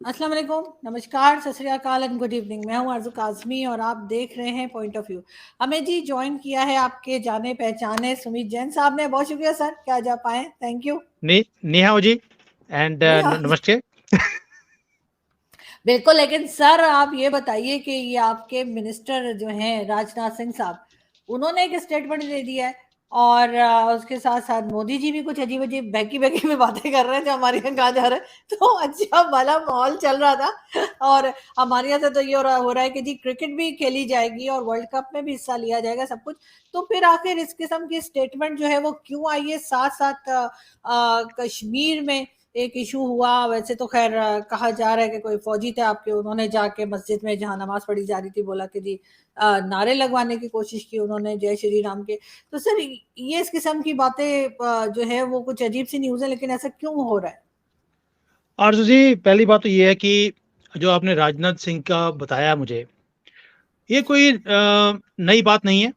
अस्सलाम वालेकुम, नमस्कार, सत श्री अकाल एंड गुड इवनिंग। मैं हूं आरज़ू काज़मी और आप देख रहे हैं पॉइंट ऑफ व्यू। हमें जी जॉइन किया है आपके जाने पहचाने सुमित जैन साहब ने। बहुत शुक्रिया सर, क्या जा पाए, थैंक यू। निहाओ जी एंड नहीं हाँ, नमस्ते। बिल्कुल। लेकिन सर आप ये बताइए कि ये आपके मिनिस्टर जो हैं राजनाथ सिंह साहब, उन्होंने एक स्टेटमेंट दे दिया है और उसके साथ साथ मोदी जी भी कुछ अजीब अजीब बहकी बहकी में बातें कर रहे हैं जो हमारे यहाँ कहा जा रहा है। तो अच्छा भला माहौल चल रहा था और हमारे यहाँ से तो ये हो रहा है कि जी क्रिकेट भी खेली जाएगी और वर्ल्ड कप में भी हिस्सा लिया जाएगा, सब कुछ। तो फिर आखिर इस किस्म की स्टेटमेंट जो है वो क्यों आई है? साथ साथ कश्मीर में एक इशू हुआ। वैसे तो खैर कहा जा रहा है कि कोई फौजी थे आपके, उन्होंने जाके मस्जिद में जहां नमाज पढ़ी जा रही थी बोला कि जी नारे लगवाने की कोशिश की उन्होंने जय श्री राम के। तो सर ये इस किस्म की बातें जो है वो कुछ अजीब सी न्यूज है, लेकिन ऐसा क्यों हो रहा है? आरजू जी, पहली बात तो ये है कि जो आपने राजनाथ सिंह का बताया मुझे, ये कोई नई बात नहीं है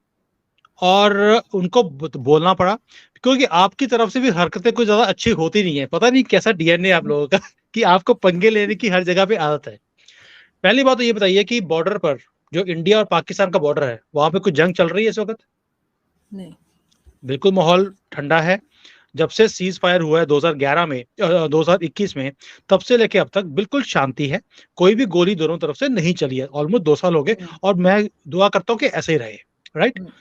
और उनको बोलना पड़ा क्योंकि आपकी तरफ से भी हरकतें कोई ज्यादा अच्छी होती नहीं है। पता नहीं कैसा डीएनए आप लोगों का कि आपको पंगे लेने की हर जगह पे आदत है। पहली बात तो ये बताइए कि बॉर्डर पर जो इंडिया और पाकिस्तान का बॉर्डर है, वहां पे कुछ जंग चल रही है इस वक्त? नहीं। बिल्कुल माहौल ठंडा है। जब से सीज फायर हुआ है 2011 में 2021 में, तब से लेके अब तक बिल्कुल शांति है। कोई भी गोली दोनों तरफ से नहीं चली है। ऑलमोस्ट 2 साल हो गए हम्म, और मैं दुआ करता हूँ कि ऐसे ही रहे। राइट। हम्म,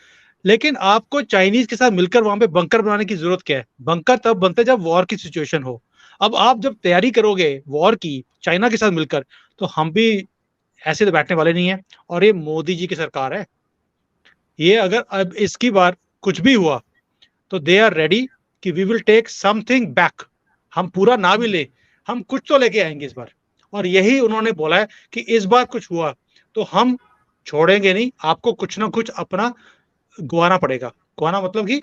लेकिन आपको चाइनीज के साथ मिलकर वहां पे बंकर बनाने की जरूरत क्या है? बंकर तब बनते जब वॉर की सिचुएशन हो। अब आप जब तैयारी करोगे वॉर की चाइना के साथ मिलकर, तो हम भी ऐसे तो बैठने वाले नहीं है। और ये मोदी जी की सरकार है। ये अगर अब इसकी बार कुछ भी हुआ तो दे आर रेडी कि we will take something back. हम पूरा ना भी हम्म, ले, हम कुछ तो लेके आएंगे इस बार। और यही उन्होंने बोला है कि इस बार कुछ हुआ तो हम छोड़ेंगे नहीं, आपको कुछ ना कुछ अपना गवाना पड़ेगा। गवाना मतलब कि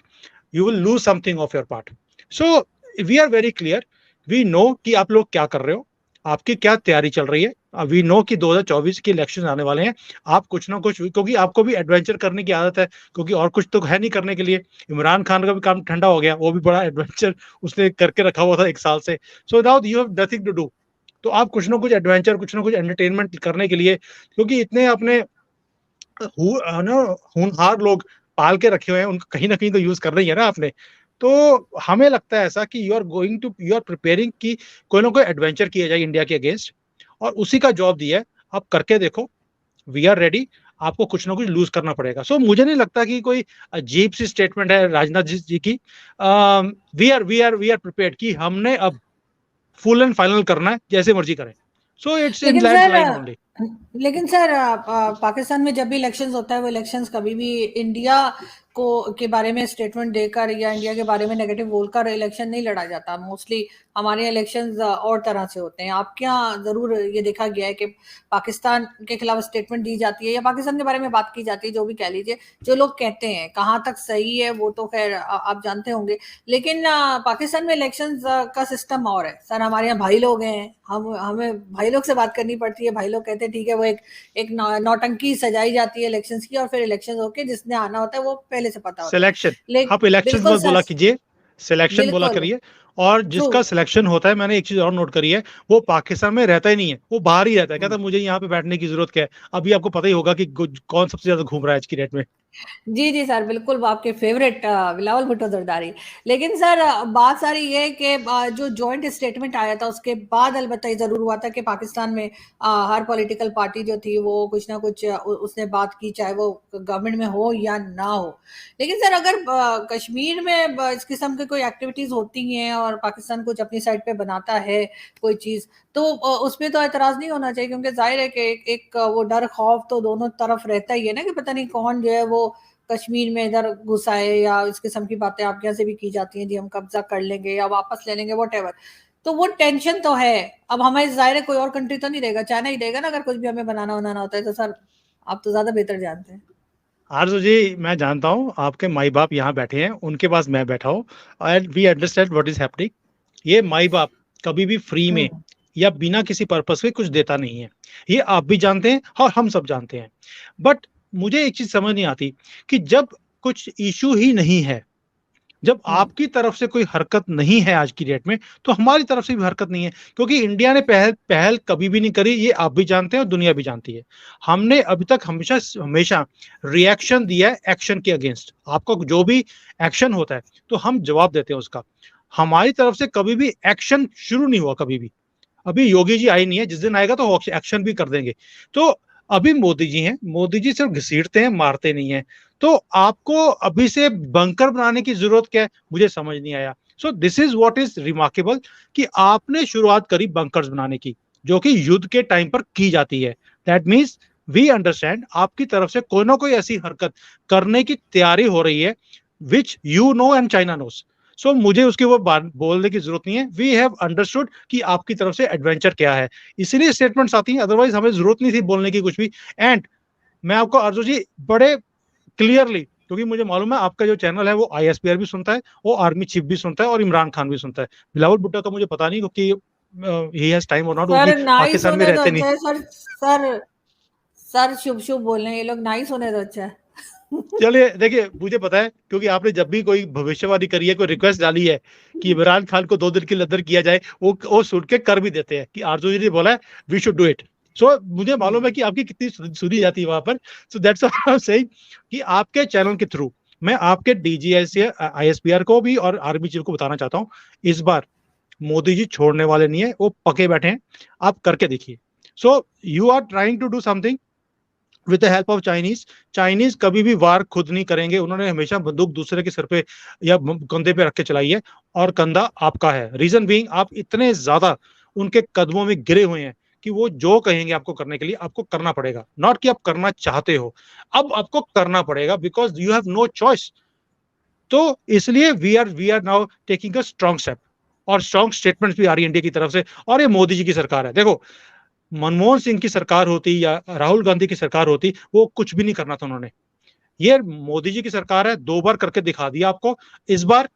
you will lose something of your part. So we are very clear. We know कि आप लोग क्या कर रहे हो, आपकी क्या तैयारी चल रही है। वी नो कि 2024 के इलेक्शन आने वाले हैं। आप कुछ ना कुछ, क्योंकि आपको भी एडवेंचर करने की आदत है, क्योंकि और कुछ तो है नहीं करने के लिए। इमरान खान का भी काम ठंडा हो गया, वो भी बड़ा एडवेंचर उसने करके रखा हुआ था 1 साल से। So now you have nothing to do. तो आप कुछ ना कुछ एडवेंचर, कुछ ना कुछ एंटरटेनमेंट करने के लिए, क्योंकि इतने अपने होनहार लोग पाल के रखे हुए हैं, उनको कहीं ना कहीं तो यूज करना ही है ना आपने। तो हमें लगता है ऐसा कि यू आर प्रिपेयरिंग कि कोई ना कोई एडवेंचर किया जाए इंडिया के अगेंस्ट, और उसी का जॉब दिया है। आप करके देखो, वी आर रेडी। आपको कुछ ना कुछ लूज करना पड़ेगा। सो मुझे नहीं लगता कि कोई अजीब सी स्टेटमेंट है राजनाथ जी की। वी आर प्रिपेयर्ड कि हमने अब फुल एंड फाइनल करना है, जैसे मर्जी करें। सो इट्स इन लेकिन that sir line only. Pakistan में जब भी इलेक्शंस होता है वो इलेक्शंस कभी भी इंडिया को के बारे में स्टेटमेंट देकर या इंडिया के बारे में नेगेटिव बोलकर इलेक्शन नहीं लड़ा जाता। मोस्टली हमारे इलेक्शंस और तरह से होते हैं। आपके यहाँ जरूर ये देखा गया है कि पाकिस्तान के खिलाफ स्टेटमेंट दी जाती है या पाकिस्तान के बारे में बात की जाती है, जो भी कह लीजिए, जो लोग कहते हैं। कहाँ तक सही है वो तो खैर आप जानते होंगे। लेकिन पाकिस्तान में इलेक्शंस का सिस्टम और है सर। हमारे यहाँ भाई लोग हैं, हम हमें भाई लोग से बात करनी पड़ती है। भाई लोग कहते हैं ठीक है, वो एक नौटंकी सजाई जाती है इलेक्शंस की और फिर इलेक्शंस होके जिसने आना होता है वो पहले से पता होता है। सिलेक्शन। लेकिन आप इलेक्शन बिल्कुल मत सर, बोला कीजिए, सिलेक्शन बोला बिल्कुल करिए। और ट्रू। जिसका सिलेक्शन होता है, मैंने एक चीज और नोट करी है, वो पाकिस्तान में रहता ही नहीं है, वो बाहर ही रहता है। कहता है मुझे यहाँ पे बैठने की जरूरत क्या है। अभी आपको पता ही होगा कि कौन सबसे ज्यादा घूम रहा है आज की डेट में। जी, जी सर, बिल्कुल वो आपके फ़ेवरेट बिलावल भुट्टो ज़रदारी। लेकिन सर बात सारी ये है कि जो जॉइंट स्टेटमेंट आया था उसके बाद अलबत्ता ये ज़रूर हुआ था कि पाकिस्तान में हर पॉलिटिकल पार्टी जो थी वो कुछ ना कुछ उसने बात की, चाहे वो गवर्नमेंट में हो या ना हो। लेकिन सर अगर कश्मीर में इस किस्म की कोई एक्टिविटीज़ होती हैं और पाकिस्तान कुछ अपनी साइड पे बनाता है कोई चीज़, तो उसपे तो एतराज़ नहीं होना चाहिए, क्योंकि ज़ाहिर है कि एक वो डर खौफ तो दोनों तरफ रहता ही है ना कि पता नहीं कौन जो है वो कश्मीर में इधर घुस आए, या इस किस्म की बातें आपके यहाँ से भी की जाती हैं जी हम कब्जा कर लेंगे या वापस ले लेंगे, वट। तो वो टेंशन तो है। अब हमें जाहिर है कोई और कंट्री तो नहीं देगा, चाइना ही देगा ना अगर कुछ भी हमें बनाना बनाना होता है तो सर आप तो ज्यादा बेहतर जानते हैं। आरजू जी, मैं जानता हूँ आपके माई बाप यहाँ बैठे हैं, उनके पास मैं बैठा हूँ, and we understand what is happening. ये माई बाप कभी भी फ्री में हम्म, या बिना किसी पर्पस के कुछ देता नहीं है। ये आप भी जानते हैं और हम सब जानते हैं। बट मुझे एक चीज समझ नहीं आती कि जब कुछ इशू ही नहीं है, जब आपकी तरफ से कोई हरकत नहीं है आज की डेट में, तो हमारी तरफ से भी हरकत नहीं है, क्योंकि इंडिया ने पहल पहल कभी भी नहीं करी, ये आप भी जानते हैं और दुनिया भी जानती है। हमने अभी तक हमेशा हमेशा रिएक्शन दिया है एक्शन के अगेंस्ट। आपका जो भी एक्शन होता है तो हम जवाब देते हैं उसका। हमारी तरफ से कभी भी एक्शन शुरू नहीं हुआ कभी भी। अभी योगी जी आई नहीं है, जिस दिन आएगा तो एक्शन भी कर देंगे। तो अभी मोदी जी हैं, मोदी जी सिर्फ घसीटते हैं, मारते नहीं है। तो आपको अभी से बंकर बनाने की जरूरत क्या है, मुझे समझ नहीं आया। So this is what is remarkable कि आपने शुरुआत करी बंकर्स बनाने की, जो कि युद्ध के टाइम पर की जाती है। दैट मीन्स वी अंडरस्टैंड आपकी तरफ से कोई ना कोई ऐसी हरकत करने की तैयारी हो रही है which you know and China knows. So मुझे उसकी वो बात बोलने की जरूरत नहीं है। वी हैव अंडरस्टूड कि आपकी तरफ से एडवेंचर क्या है, इसीलिए स्टेटमेंट्स आती हैं, अदरवाइज हमें जरूरत नहीं थी बोलने की कुछ भी। एंड मैं आपको अर्जुन जी बड़े क्लियरली, क्योंकि मुझे मालूम है आपका जो चैनल है वो आईएसपीआर भी सुनता है, वो आर्मी चीफ भी सुनता है और इमरान खान भी सुनता है। बिलावल भुट्टो का मुझे पता नहीं क्योंकि ही हैज टाइम और नॉट, सर क्योंकि नाइस पाकिस्तान में होने तो रहते नहीं। अच्छा है सर। सर सर शुभ शुभ बोल रहे हैं ये लोग, नाइस होने तो अच्छा है। चलिए देखिए, मुझे पता है क्योंकि आपने जब भी कोई भविष्यवाणी करी है, कोई रिक्वेस्ट डाली है कि इमरान खान को 2 दिन की लदर किया जाए, वो सुन के कर भी देते हैं कि आरजू जी ने बोला है वी शुड डू इट। सो मुझे मालूम है कि आपकी कितनी सुनी जाती है वहां पर। So that's what I am saying कि आपके चैनल के थ्रू मैं आपके डीजीएस आईएसपीआर को भी और आर्मी चीफ को बताना चाहता हूँ, इस बार मोदी जी छोड़ने वाले नहीं है, वो पके बैठे हैं, आप करके देखिए। So you are trying to do something with the help of Chinese. Chinese कभी भी वार खुद नहीं करेंगे, उन्होंने हमेशा बंदूक दूसरे के सर पे या कंधे पे रख के चलाई है, और कंधा आपका है। रीजन बीइंग आप इतने ज्यादा उनके कदमों में गिरे हुए हैं कि वो जो कहेंगे आपको करने के लिए आपको करना पड़ेगा, नॉट कि आप करना चाहते हो, अब आपको करना पड़ेगा because you have no choice. तो इसलिए we are now taking a strong step, और स्ट्रॉन्ग स्टेटमेंट्स भी आ रही है इंडिया की तरफ से। और ये मोदी जी की सरकार है, देखो मनमोहन सिंह की सरकार होती या राहुल गांधी की सरकार होती, वो कुछ भी नहीं करना था उन्होंने। ये मोदी जी की सरकार है, 2 बार करके दिखा दिया आपको। इस बार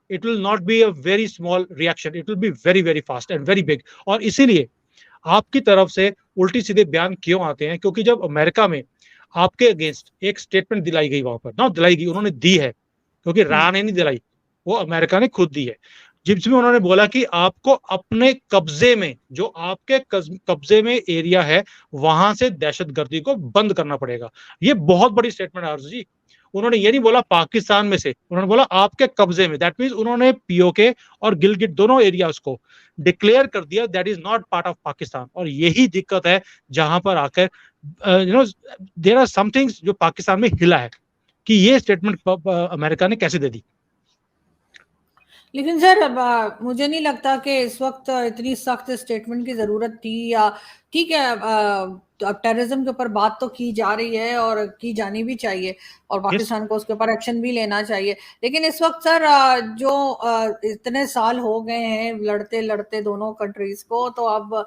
it will not be a very small reaction, it will be very very fast and very big. और इसीलिए आपकी तरफ से उल्टी सीधे बयान क्यों आते हैं, क्योंकि जब अमेरिका में आपके अगेंस्ट एक स्टेटमेंट दिलाई गई, वहां पर ना दिलाई गई, उन्होंने दी है, क्योंकि राह ने नहीं दिलाई, वो अमेरिका ने खुद दी है, जिसमें उन्होंने बोला कि आपको अपने कब्जे में, जो आपके कब्जे में एरिया है, वहां से दहशतगर्दी को बंद करना पड़ेगा। ये बहुत बड़ी स्टेटमेंट है आरजू जी। उन्होंने ये नहीं बोला पाकिस्तान में से, उन्होंने बोला आपके कब्जे में। दैट मीन्स उन्होंने पीओके और गिलगिट दोनों एरियाज को डिक्लेयर कर दिया that is not part of Pakistan. और यही दिक्कत है जहां पर आकर you know there are some things जो पाकिस्तान में हिला है कि ये स्टेटमेंट अमेरिका ने कैसे दे दी। लेकिन सर अब मुझे नहीं लगता कि इस वक्त इतनी सख्त स्टेटमेंट की जरूरत थी। या ठीक है, अब टेररिज्म के ऊपर बात तो की जा रही है और की जानी भी चाहिए, और यस, पाकिस्तान को उसके ऊपर एक्शन भी लेना चाहिए। लेकिन इस वक्त सर जो इतने साल हो गए हैं लड़ते लड़ते दोनों कंट्रीज को, तो अब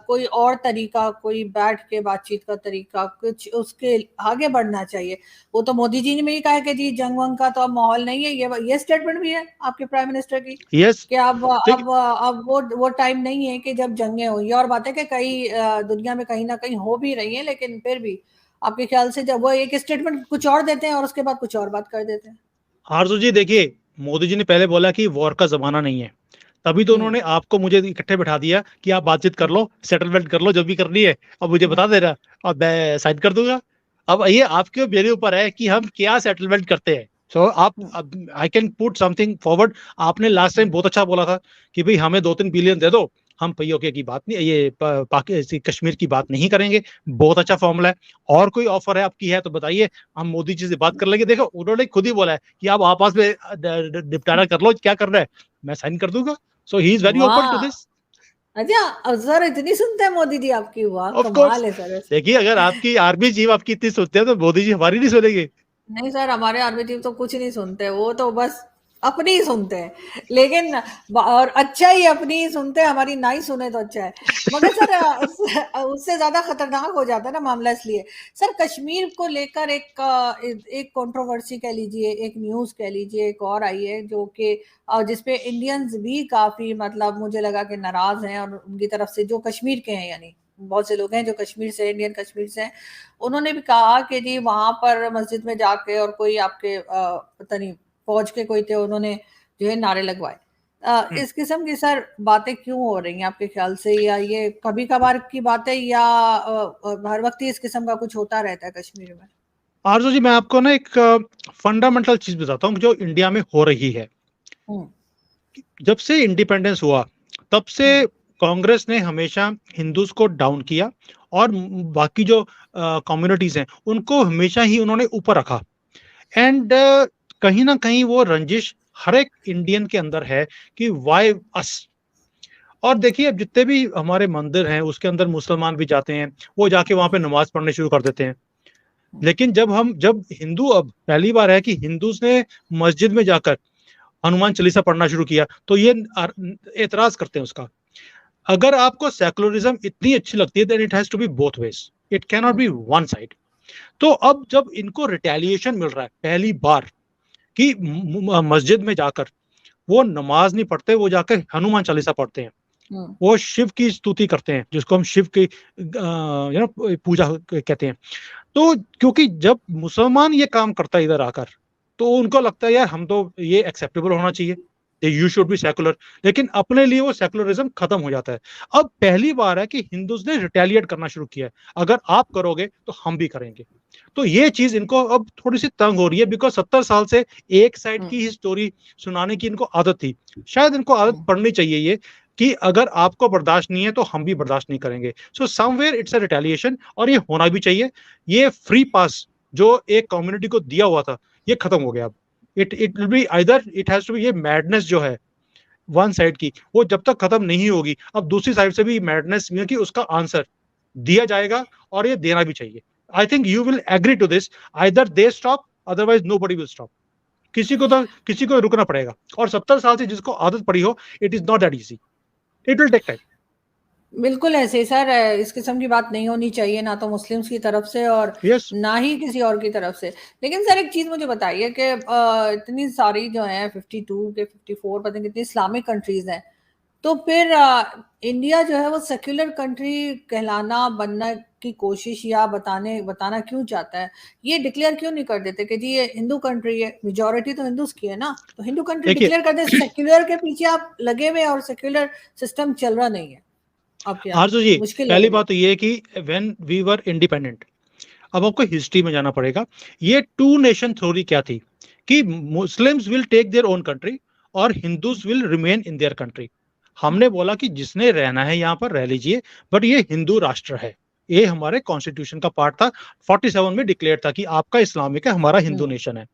कोई और तरीका, कोई बैठ के बातचीत का तरीका, कुछ उसके आगे बढ़ना चाहिए। वो तो मोदी जी ने भी कहा है कि जी जंग वंग का तो अब माहौल नहीं है। ये स्टेटमेंट भी है आपके प्राइम मिनिस्टर की यस। कि ठीक। अब वो टाइम नहीं है कि जब जंगें हो। ये और बात है कि कई दुनिया में कहीं ना कहीं हो भी रही हैं, लेकिन फिर भी आपके ख्याल से जब वो एक स्टेटमेंट कुछ और देते हैं और उसके बाद कुछ और बात कर देते हैं। आरजू जी देखिए, मोदी जी ने पहले बोला कि वॉर का जमाना नहीं है, तभी तो हम्म। उन्होंने आपको मुझे इकट्ठे बैठा दिया कि आप बातचीत कर लो, सेटलमेंट कर लो जो भी करनी है, अब मुझे हम्म। बता देना और मैं साइन कर दूंगा। अब ये आपके मेरे ऊपर है कि हम क्या सेटलमेंट करते हैं। सो हम्म। अब I can put something forward. आपने लास्ट टाइम बहुत अच्छा बोला था कि भाई हमें 2-3 बिलियन दे दो, हम पीओके की बात नहीं, ये पाकिस्तान कश्मीर की बात नहीं करेंगे। बहुत अच्छा फॉर्मूला है। और कोई ऑफर है आपकी है तो बताइए, हम मोदी जी से बात कर लेंगे। देखो उन्होंने खुद ही बोला है कि आप आपस में निपटारा कर लो, क्या करना है मैं साइन कर दूंगा। So he is very open to war. This. अच्छा सर, इतनी सुनते हैं मोदी जी आपकी? वाह, ऑफ कोर्स। कमाल है सर। देखिए अगर आपकी आर्मी चीफ आपकी इतनी सुनते हैं तो मोदी जी हमारी नहीं सुनेंगे। नहीं सर, हमारे आर्मी चीफ तो कुछ नहीं सुनते, वो तो बस अपनी ही सुनते हैं। लेकिन और अच्छा ही अपनी ही सुनते हैं, हमारी ना ही सुने तो अच्छा है। मगर सर उससे ज्यादा खतरनाक हो जाता है ना मामला। इसलिए सर कश्मीर को लेकर एक कंट्रोवर्सी कह लीजिए, एक न्यूज कह लीजिए, एक और आई है जो कि जिसपे इंडियंस भी काफी, मतलब मुझे लगा कि नाराज हैं, और उनकी तरफ से जो कश्मीर के हैं, यानी बहुत से लोग हैं जो कश्मीर से, इंडियन कश्मीर से हैं, उन्होंने भी कहा कि जी वहां पर मस्जिद में जाके और कोई आपके पता नहीं फौज के कोई थे, उन्होंने जो है नारे लगवाए। इस किस्म की सर बातें क्यों हो रही हैं आपके ख्याल से, या ये कभी कभार की बात है, या हर वक्त ही इस किस्म का कुछ होता रहता है कश्मीर में? आरजू जी, मैं आपको ना एक फंडामेंटल चीज बताता हूँ जो इंडिया में हो रही है। जब से इंडिपेंडेंस हुआ तब से कांग्रेस ने हमेशा हिंदूज को डाउन किया और बाकी जो कम्युनिटीज हैं उनको हमेशा ही उन्होंने ऊपर रखा। एंड कहीं ना कहीं वो रंजिश हर एक इंडियन के अंदर है कि वाई अस। और देखिए, अब जितने भी हमारे मंदिर हैं उसके अंदर मुसलमान भी जाते हैं, वो जाके वहां पे नमाज पढ़ने शुरू कर देते हैं। लेकिन जब हिंदू, अब पहली बार है कि हिंदूज ने मस्जिद में जाकर हनुमान चालीसा पढ़ना शुरू किया, तो ये एतराज करते हैं उसका। अगर आपको सेकुलरिज्म इतनी अच्छी लगती है, then it has to be both ways, it can not be one side. तो अब जब इनको रिटेलिएशन मिल रहा है पहली बार कि मस्जिद में जाकर वो नमाज नहीं पढ़ते, वो जाकर हनुमान चालीसा पढ़ते हैं, वो शिव की स्तुति करते हैं, जिसको हम शिव की पूजा कहते हैं। तो क्योंकि जब मुसलमान ये काम करता है इधर आकर, तो उनको लगता है यार हम तो ये एक्सेप्टेबल होना चाहिए, यू शुड बी सेकुलर। लेकिन अपने लिए वो सेकुलरिज्म खत्म हो जाता है। अब पहली बार है कि हिंदूज ने रिटेलिएट करना शुरू किया है, अगर आप करोगे तो हम भी करेंगे। तो ये चीज इनको अब थोड़ी सी तंग हो रही है, बिकॉज 70 साल से एक साइड की ही स्टोरी सुनाने की इनको आदत थी। शायद इनको आदत पड़नी चाहिए ये कि अगर आपको बर्दाश्त नहीं है तो हम भी बर्दाश्त नहीं करेंगे। So somewhere it's a retaliation, और ये होना भी चाहिए। ये फ्री पास जो एक कम्युनिटी को दिया हुआ था, ये खत्म हो गया। अब it will be either, it has to be, ये मैडनेस जो है वन साइड की, वो जब तक खत्म नहीं होगी, अब दूसरी साइड से भी मैडनेस में कि उसका आंसर दिया जाएगा, और ये देना भी चाहिए। I think you will agree to this, either they stop, otherwise nobody will stop. किसी को रुकना पड़ेगा। और 70 साल से जिसको आदत पड़ी हो, it is not that easy, it will take time. बिल्कुल ऐसे ही सर, इस किस्म की बात नहीं होनी चाहिए, ना तो मुस्लिम्स की तरफ से और यस। ना ही किसी और की तरफ से। लेकिन सर एक चीज मुझे बताइए कि इतनी सारी जो है 52 के 54 पता नहीं कितनी इस्लामिक कंट्रीज हैं, तो फिर इंडिया जो है वो सेक्युलर कंट्री कहलाना बनने की कोशिश या बताना क्यों चाहता है? ये डिक्लेयर क्यों नहीं कर देते कि जी ये हिंदू कंट्री है, मेजोरिटी तो हिंदूज की है ना, तो हिंदू कंट्री डिक्लेयर कर दे। सेक्युलर के पीछे आप लगे हुए और सेक्युलर सिस्टम चल रहा नहीं है। आरजू जी, पहली बात तो ये है कि व्हेन वी वर इंडिपेंडेंट, अब आपको हिस्ट्री में जाना पड़ेगा। ये टू नेशन थ्योरी क्या थी कि Muslims will take their own country और Hindus will remain in their country. हमने बोला कि जिसने रहना है यहाँ पर रह लीजिए, बट ये हिंदू राष्ट्र है। ये हमारे कॉन्स्टिट्यूशन का पार्ट था, 47 में डिक्लेयर था कि आपका इस्लामिक है, हमारा हिंदू नेशन है।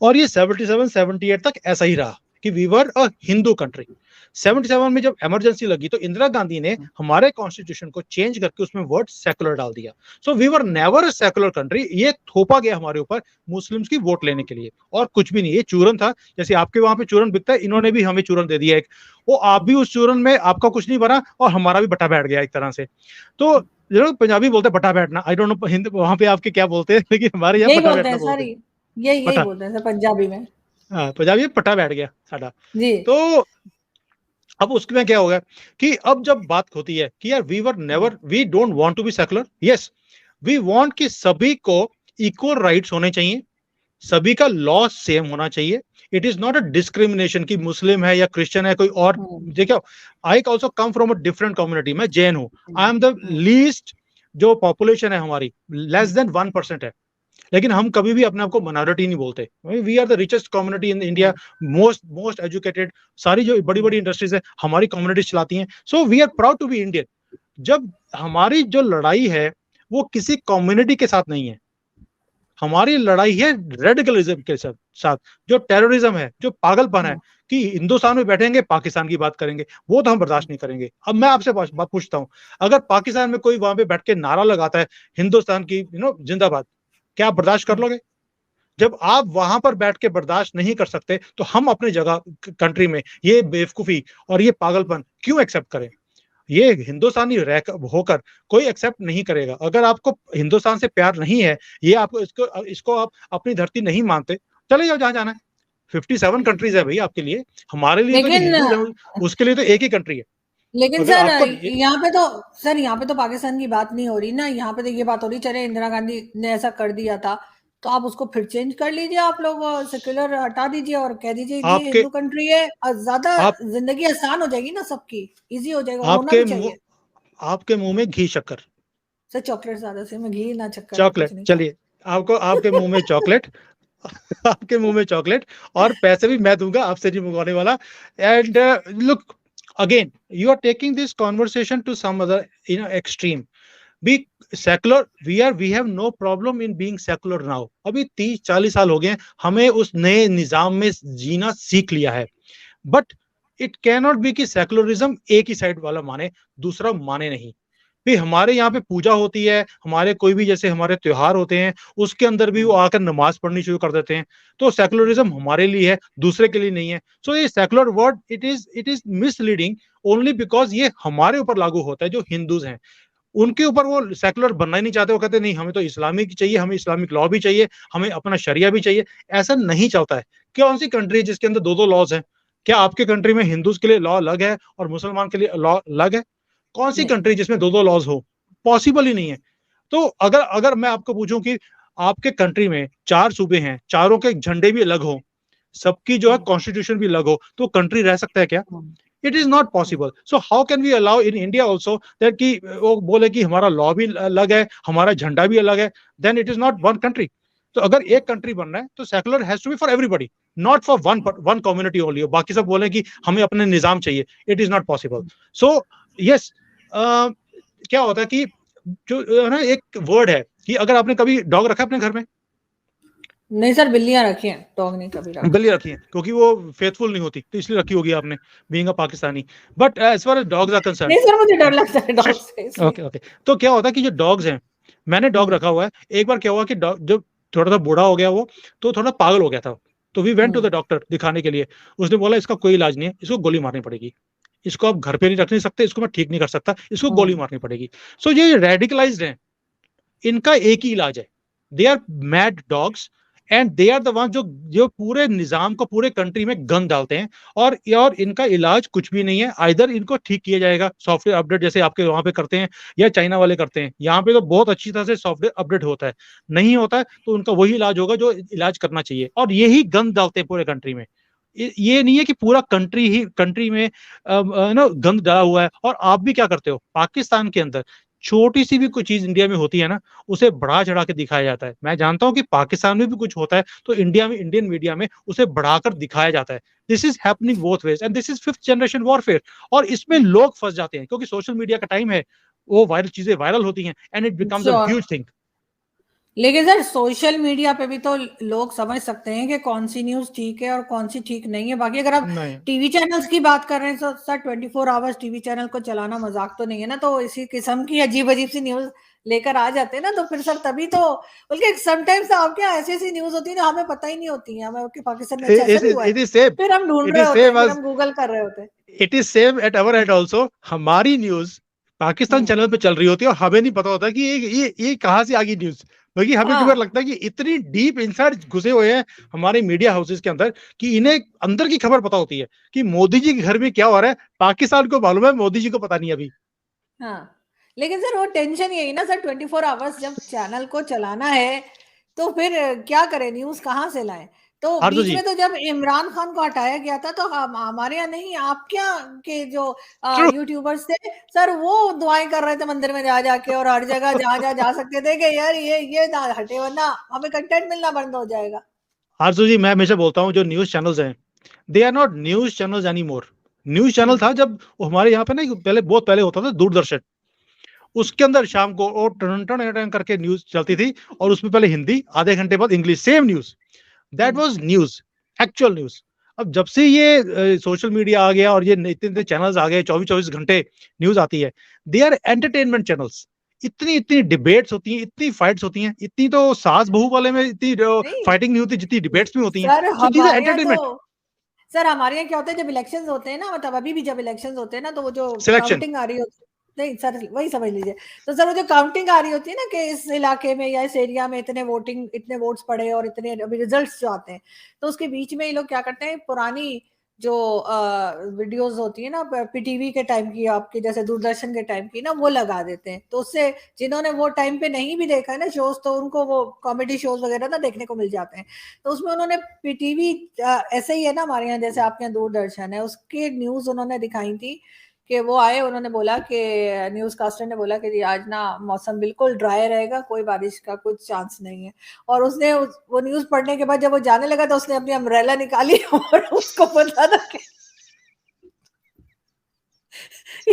और ये 77 78 तक ऐसा ही रहा कि we were a Hindu country. 77 में जब इमरजेंसी लगी तो इंदिरा गांधी ने हमारे कॉन्स्टिट्यूशन को चेंज करके उसमें वर्ड सेकुलर डाल दिया। So we were never a secular country. ये थोपा गया हमारे ऊपर मुस्लिम्स की वोट लेने के लिए, और कुछ भी नहीं। ये चूरन था, जैसे आपके वहां पे चूरन बिकता है, इन्होंने भी हमें चूरन दे दिया एक। वो आप भी उस चूरन में, आपका कुछ नहीं बना और हमारा भी बटा बैठ गया एक तरह से। तो पंजाबी बोलते हैं बटा बैठना, आई डोंट नो हिंदी वहां पे आपके क्या बोलते हैं, लेकिन हमारे यहाँ बटा बैठना बोलते हैं। यही बोलते हैं सर पंजाबी में। हाँ, पंजाबी में पटा बैठ गया साडा। जी। तो अब उसमें क्या होगा कि अब जब बात होती है कि यार we don't want to be secular, yes we want कि सभी को इक्वल राइट्स होने चाहिए, सभी का लॉ सेम होना चाहिए। It is not a discrimination कि मुस्लिम है या क्रिश्चियन है कोई और। देखो, I also come from a different community, मैं जैन हूं। आई एम द लीस्ट, जो पॉपुलेशन है हमारी लेस देन 1% है, लेकिन हम कभी भी अपने आप को माइनॉरिटी नहीं बोलते। We are the richest community in India, most educated. सारी जो बड़ी बड़ी इंडस्ट्रीज है हमारी कम्युनिटीज चलाती हैं। So we are proud to be Indian. जब हमारी जो लड़ाई है वो किसी कम्युनिटी के साथ नहीं है, हमारी लड़ाई है रेडिकलिज्म के साथ, जो टेररिज्म है, जो पागलपन है कि हिंदुस्तान में बैठेंगे पाकिस्तान की बात करेंगे, वो तो हम बर्दाश्त नहीं करेंगे। अब मैं आपसे बात पूछता हूं, अगर पाकिस्तान में कोई वहां पे बैठ के नारा लगाता है हिंदुस्तान की जिंदाबाद, क्या आप बर्दाश्त कर लोगे? जब आप वहां पर बैठ के बर्दाश्त नहीं कर सकते, तो हम अपनी जगह कंट्री में ये बेवकूफी और ये पागलपन क्यों एक्सेप्ट करें? ये हिंदुस्तानी होकर कोई एक्सेप्ट नहीं करेगा। अगर आपको हिंदुस्तान से प्यार नहीं है, ये आपको इसको आप अपनी धरती नहीं मानते, चले जाओ जहां जाना है। 57 कंट्रीज है भाई आपके लिए, हमारे लिए तो हिंदू, उसके लिए तो एक ही कंट्री है। लेकिन सर यहाँ पे तो पाकिस्तान की बात नहीं हो रही ना, यहाँ पे तो ये बात हो रही, चले इंदिरा गांधी ने ऐसा कर दिया था, तो आप उसको फिर चेंज कर लीजिए, आप लोग सेक्युलर हटा दीजिए और कह दीजिए कि ये आपके हिंदू कंट्री है, ज्यादा आप जिंदगी आसान हो जाएगी ना सबकी, इजी हो जाएगा, और होना आपके भी मुंह चाहिए। आपके मुंह में घी शक्कर। सर चॉकलेट ज्यादा से, मैं घी ना शक्कर ना कुछ चॉकलेट, नहीं खाता। चलिए, आपको आपके मुंह में चॉकलेट आपके मुंह में चॉकलेट, और पैसे भी मैं दूंगा, आपसे नहीं मंगवाने वाला। And look, again you are taking this conversation to some other extreme. Be secular, we have no problem in being secular now. अभी 30-40 साल हो गए हैं, हमें उस नए निजाम में जीना सीख लिया है। But it can not B कि सेकुलरिज्म एक ही साइड वाला माने, दूसरा माने नहीं। भी हमारे यहाँ पे पूजा होती है, हमारे कोई भी जैसे हमारे त्योहार होते हैं, उसके अंदर भी वो आकर नमाज पढ़नी शुरू कर देते हैं। तो सेकुलरिज्म हमारे लिए है, दूसरे के लिए नहीं है। सो ये secular word it is misleading only because ये हमारे ऊपर लागू होता है जो हिंदूज हैं। उनके ऊपर वो सेकुलर बनना ही नहीं चाहते, वो कहते नहीं हमें तो इस्लामिक चाहिए, हमें इस्लामिक लॉ भी चाहिए, हमें अपना शरिया भी चाहिए। ऐसा नहीं चलता है। कौन सी कंट्री है जिसके अंदर दो दो लॉज हैं? क्या आपके कंट्री में हिंदूज के लिए लॉ अलग है और मुसलमान के लिए लॉ अलग है? कौन सी नहीं। कंट्री जिसमें दो दो लॉज हो? पॉसिबल ही नहीं है। तो अगर अगर मैं आपको पूछूं कि आपके कंट्री में 4 सूबे हैं, चारों के झंडे भी अलग हो, सबकी जो है कॉन्स्टिट्यूशन भी अलग हो, तो कंट्री रह सकता है क्या? It is not possible. So how can we allow in India also that कि वो बोले कि हमारा लॉ भी अलग है, हमारा झंडा भी अलग है, then it is not one country. तो अगर एक कंट्री बनना है तो secular has to be for everybody, not for one community only. बाकी सब बोले कि हमें अपने निजाम चाहिए, it is not possible. So yes, क्या होता है कि जो ना एक वर्ड है कि अगर आपने कभी डॉग रखा अपने घर में? नहीं सर, बिल्लियां रखी हैं, डॉग नहीं कभी रखा। बिल्ली रखी है क्योंकि वो फेथफुल नहीं होती, तो इसलिए रखी होगी आपने, being a Pakistani. But as far as dogs are concerned, नहीं सर, मुझे डर लगता है डॉग से इसलिए। ओके ओके, तो क्या होता है कि जो डॉग्स हैं, मैंने डॉग हम्म। रखा हुआ है। एक बार क्या हुआ कि डॉग जब थोड़ा सा बूढ़ा हो गया वो, तो थोड़ा पागल हो गया था। तो we went to the hmm. Doctor दिखाने के लिए। उसने बोला इसका कोई इलाज नहीं है, इसको गोली मारनी पड़ेगी, इसको आप घर पे नहीं रख नहीं सकते, इसको मैं ठीक नहीं कर सकता, इसको गोली हम्म। मारनी पड़ेगी। सो ये रेडिकलाइज्ड है, इनका एक ही इलाज है, they are mad dogs, and they are the one जो जो पूरे निजाम को, पूरे कंट्री में गन डालते हैं। और इनका इलाज कुछ भी नहीं है, आइदर इनको ठीक किया जाएगा सॉफ्टवेयर अपडेट जैसे आपके वहां पे करते हैं, या चाइना वाले करते हैं। यहाँ पे तो बहुत अच्छी तरह से सॉफ्टवेयर अपडेट होता है, नहीं होता है तो उनका वही इलाज होगा जो इलाज करना चाहिए, और यही गन डालते हैं पूरे कंट्री में। ये नहीं है कि पूरा कंट्री में ना गंद डाला हुआ है। और आप भी क्या करते हो पाकिस्तान के अंदर, छोटी सी भी कोई चीज इंडिया में होती है ना, उसे बढ़ा चढ़ा के दिखाया जाता है। मैं जानता हूं कि पाकिस्तान में भी कुछ होता है तो इंडिया में, इंडियन मीडिया में उसे बढ़ाकर दिखाया जाता है। This is happening both ways, and this is fifth generation warfare. और इसमें लोग फंस जाते हैं क्योंकि सोशल मीडिया का टाइम है, वो वायरल चीजें वायरल होती हैं, and it becomes a sure. Huge thing. लेकिन सर सोशल मीडिया पे भी तो लोग समझ सकते हैं कि कौन सी न्यूज ठीक है और कौन सी ठीक नहीं है। बाकी अगर आप नहीं, टीवी चैनल्स की बात कर रहे हैं तो सर 24 आवर्स टीवी चैनल को चलाना मजाक तो नहीं है ना। तो इसी किस्म की अजीब अजीब सी न्यूज लेकर आ जाते हैं ना, तो फिर सर तभी तो, बल्कि समटाइम्स आपके यहाँ ऐसी ऐसी न्यूज होती है जो हमें पता ही नहीं होती है, हमें कि पाकिस्तान में अच्छा ऐसा भी हुआ है, इट इज सेम, फिर हम ढूंढ इट रहे इज होते हैं, सेम फिर एज, हम गूगल कर रहे होते हैं। It is same at our and also. हमारी न्यूज पाकिस्तान हम्म। चैनल पे चल रही होती है और हमें नहीं पता होता कि ये कहाँ से आ गई न्यूज। बल्कि हमें कई बार हाँ। लगता है कि इतनी डीप इनसाइड घुसे हुए हैं हमारे मीडिया हाउसेस के अंदर कि इन्हें अंदर की खबर पता होती है कि मोदी जी के घर में क्या हो रहा है, पाकिस्तान को मालूम है, मोदी जी को पता नहीं अभी। हाँ। लेकिन सर वो टेंशन यही ना सर, 24 आवर्स जब चैनल को चलाना है तो फिर क्या करें, न्यूज कहाँ से लाएं। तो आरजू बीच जी, में तो जब इमरान खान को हटाया गया था तो हमारे यहाँ नहीं, आपके यहाँ के जो ट्रू, यूट्यूबर्स थे सर, वो दुआएं कर रहे थे मंदिर में जा जाके, और हर जगह जहां जहां जा सकते थे कि यार ये ना हटे वरना हमें कंटेंट मिलना बंद हो जाएगा। आरजू जी, मैं हमेशा बोलता हूँ जो न्यूज चैनल्स हैं, they are not news channels any more. News channel hmm. था जब वो हमारे यहाँ पे ना, पहले बहुत पहले होता था दूरदर्शन, उसके अंदर शाम को और टन टन टन करके न्यूज चलती थी, और उसमें पहले हिंदी, आधे घंटे बाद English, same news, that hmm. Was news, actual news. अब जब से ये सोशल मीडिया आ गया और ये इतने इतने चैनल्स आ गए, 24-24 घंटे न्यूज आती है, दे आर एंटरटेनमेंट चैनल्स। इतनी इतनी डिबेट्स होती हैं, इतनी फाइट्स होती हैं, इतनी तो सास बहू वाले में इतनी नहीं फाइटिंग नहीं होती जितनी डिबेट्स में होती हैं। सर, सो दीज आर हमारे यहाँ तो, एंटरटेनमेंट। सर हमारे यहाँ क्या होता है जब इलेक्शंस होते हैं ना, मतलब अभी भी जब इलेक्शंस होते हैं ना, तो वो जो सिलेक्शन, काउंटिंग आ रही होती है, नहीं सर वही समझ लीजिए। तो सर वो जो काउंटिंग आ रही होती है ना कि इस इलाके में या इस एरिया में इतने वोटिंग, इतने वोट्स पड़े और इतने अभी रिजल्ट्स जो आते हैं, तो उसके बीच में ये लोग क्या करते हैं, पुरानी जो वीडियोस होती है ना पीटीवी के टाइम की, आपके जैसे दूरदर्शन के टाइम की ना, वो लगा देते हैं। तो उससे जिन्होंने वो टाइम पे नहीं भी देखा है ना शोज, तो उनको वो कॉमेडी शोज वगैरह ना देखने को मिल जाते हैं। तो उसमें उन्होंने पीटीवी, ऐसे ही है ना हमारे यहाँ जैसे आपके यहाँ दूरदर्शन है, उसके न्यूज उन्होंने दिखाई थी कि वो आए, उन्होंने बोला कि न्यूज कास्टर ने बोला कि जी आज ना मौसम बिल्कुल ड्राई रहेगा, कोई बारिश का कुछ चांस नहीं है। और उसने वो न्यूज पढ़ने के बाद जब वो जाने लगा तो उसने अपनी अम्ब्रेला निकाली और उसको पता था कि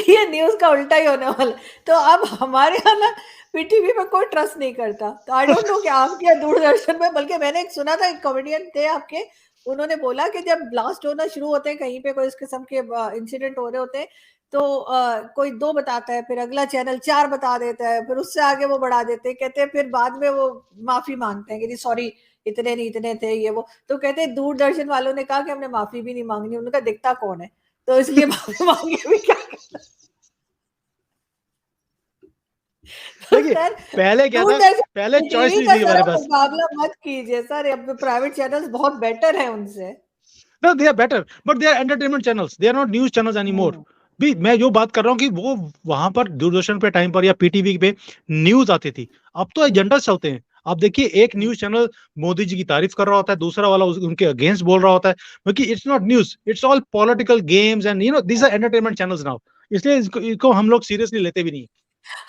ये न्यूज का उल्टा ही होने वाला। तो अब हमारे यहाँ ना पीटीवी में कोई ट्रस्ट नहीं करता। तो आई डोंट नो कि आपके यहाँ दूरदर्शन में, बल्कि मैंने एक सुना था, एक कॉमेडियन थे आपके, उन्होंने बोला कि जब ब्लास्ट होना शुरू होते हैं कहीं पे, कोई इस किस्म के इंसिडेंट हो रहे होते हैं, तो कोई 2 बताता है, फिर अगला चैनल 4 बता देता है, फिर उससे आगे वो बढ़ा देते हैं, कहते हैं फिर बाद में वो माफी मांगते हैं कि जी सॉरी, इतने नहीं इतने थे ये वो। तो कहते हैं दूरदर्शन वालों ने कहा कि हमने माफी भी नहीं मांगनी, उन्होंने कहा दिखता कौन है, तो इसलिए माफी मांगे भी क्या करना। तो देखिए सर पहले क्या था, पहले दूरदर्शन चॉइस टीवी नहीं का थी सर हमारे आप पास। मुकाबला मत कीजिए सर, अब प्राइवेट चैनल्स बहुत बेटर है उनसे। No, they are better, but they are entertainment channels. They are not news channels anymore. हम्म भी मैं जो बात कर रहा हूँ कि वो वहां पर दूरदर्शन पे टाइम पर या पीटीवी पे न्यूज आती थी। अब तो हम्म एजेंडा चलते हैं। आप देखिए एक हम्म न्यूज चैनल मोदी जी की तारीफ कर रहा होता है, दूसरा वाला उनके अगेंस्ट बोल रहा होता है, क्योंकि it's not news, it's all political games and these are entertainment channels now. इसलिए इसको हम लोग सीरियसली लेते भी नहीं।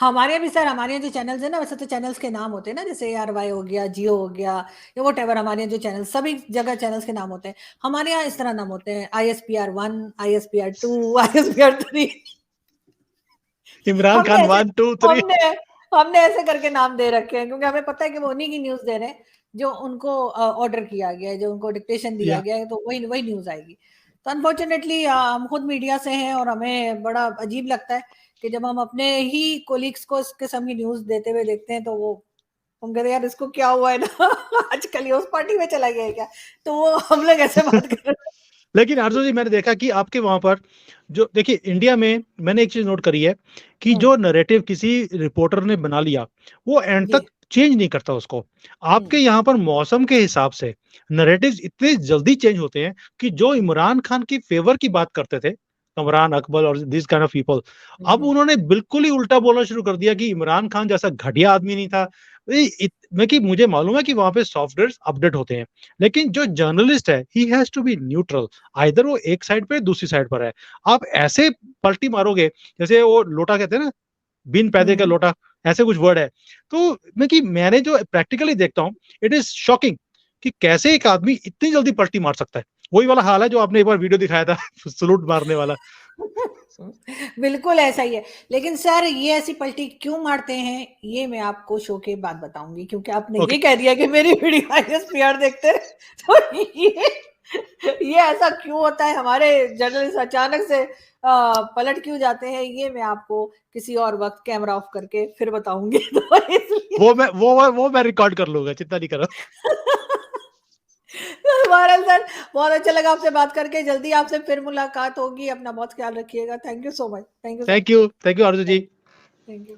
हमारे यहाँ भी सर, हमारे यहाँ जो चैनल्स है ना, वैसे तो चैनल्स के नाम होते हैं ना, जैसे ARY हो गया, जियो हो गया, या वट एवर, हमारे यहाँ जो चैनल सभी जगह चैनल्स के नाम होते हैं। हमारे यहाँ इस तरह नाम होते हैं, ISPR1, ISPR2, ISPR3। इमरान हमने खान ऐसे 1 2 3। हमने हमने ऐसे करके नाम दे रखे हैं, क्योंकि हमें पता है कि वो उन्हीं की न्यूज दे रहे हैं जो उनको ऑर्डर किया गया है, जो उनको डिक्टेशन दिया या गया है, तो वही वही न्यूज आएगी। तो अनफॉर्चुनेटली हम खुद मीडिया से हैं, और हमें बड़ा अजीब लगता है कि जब हम अपने ही कोलीग्स को इस किस्म की न्यूज देते हुए देखते हैं, तो वो हम कहते हैं यार इसको क्या हुआ है ना, आजकल ये उस पार्टी में चला गया है क्या, तो वो हम लोग ऐसे बात कर रहे हैं। लेकिन आरजू जी मैंने देखा कि आपके वहां पर जो देखिए इंडिया में मैंने एक चीज नोट करी है कि हम्म जो नैरेटिव किसी रिपोर्टर ने बना लिया वो एंड जी तक चेंज नहीं करता उसको। आपके हम्म यहाँ पर मौसम के हिसाब से नैरेटिव्स इतने जल्दी चेंज होते हैं कि जो इमरान खान की फेवर की बात करते थे, इमरान अकबर और दिस काइंड ऑफ पीपल, अब हम्म उन्होंने बिल्कुल ही उल्टा बोलना शुरू कर दिया कि इमरान खान जैसा घटिया आदमी नहीं था। मैं कि मुझे मालूम है कि वहां पे सॉफ्टवेयर अपडेट होते हैं, लेकिन जो जर्नलिस्ट है ही has to be neutral. Either वो एक साइड पे दूसरी साइड पर है। आप ऐसे पलटी मारोगे, जैसे वो लोटा कहते हैं ना, बिन पैदे का हम्म लोटा, ऐसे कुछ वर्ड है। तो मैं कि मैंने जो प्रैक्टिकली देखता हूँ, इट इज शॉकिंग कि कैसे एक आदमी इतनी जल्दी पलटी मार सकता है। वही वाला हाल है जो आपने एक बार वीडियो दिखाया था सलूट मारने वाला। बिल्कुल ऐसा ही है। लेकिन सर ये ऐसी पलटी क्यों मारते हैं, ये मैं आपको शो के बाद बताऊंगी, क्योंकि आपने ओके ये कह दिया कि मेरी वीडियो ISPR देखते रहे। तो ये ऐसा क्यों होता है, हमारे जर्नलिस्ट अचानक से पलट क्यों जाते हैं, ये मैं आपको किसी और वक्त कैमरा ऑफ करके फिर बताऊंगी। तो इसलिए वो मैं रिकॉर्ड कर लूंगा, चिंता नहीं करो। बहरहाल सर, बहुत अच्छा लगा आपसे बात करके, जल्दी आपसे फिर मुलाकात होगी, अपना बहुत ख्याल रखिएगा। Thank you so much, thank you sir, thank you Aarzoo ji. Thank you.